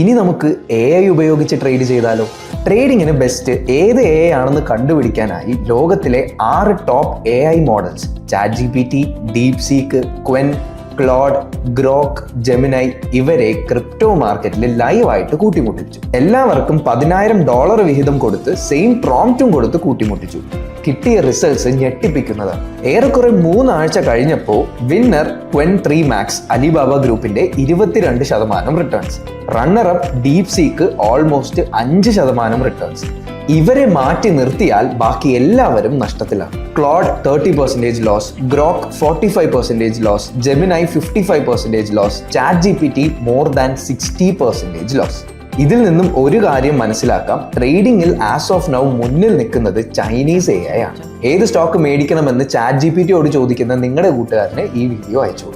ഇനി നമുക്ക് AI ഉപയോഗിച്ച് ട്രേഡ് ചെയ്താലോ? ട്രേഡിങ്ങിന് ബെസ്റ്റ് ഏത് AI ആണെന്ന് കണ്ടുപിടിക്കാനായി ലോകത്തിലെ 6 top AI models ChatGPT, DeepSeek, Qwen, Claude, Grok, Gemini ഇവരെ ക്രിപ്റ്റോ മാർക്കറ്റിൽ ലൈവായിട്ട് കൂട്ടിമുട്ടിച്ചു. എല്ലാവർക്കും $10,000 വിഹിതം കൊടുത്ത് സെയിം പ്രോംപ്റ്റും കൊടുത്ത് കൂട്ടിമുട്ടിച്ചു. കിട്ടിയ റിസൾട്ട്സ് ഞെട്ടിപ്പിക്കുന്നതാണ്. ഏറെക്കുറെ 3 ആഴ്ച കഴിഞ്ഞപ്പോൾ വിന്നർ Qwen 3 Max അലിബാബ ഗ്രൂപ്പിന്റെ 22% returns, runner up DeepSeek almost 5% returns. ഇവരെ മാറ്റി നിർത്തിയാൽ ബാക്കി എല്ലാവരും നഷ്ടത്തിലാണ്. Claude 30% loss, Grok 45% loss, Gemini 55% loss, ChatGPT more than 60% loss. ഇതിൽ നിന്നും ഒരു കാര്യം മനസ്സിലാക്കാം, ട്രേഡിംഗിൽ ആസ് ഓഫ് നൗ മുന്നിൽ നിൽക്കുന്നത് ചൈനീസ് AI ആണ്. ഏത് സ്റ്റോക്ക് മേടിക്കണമെന്ന് ChatGPTയോട് ചോദിക്കുന്ന നിങ്ങളുടെ കൂട്ടുകാരനെ ഈ വീഡിയോ അയച്ചു.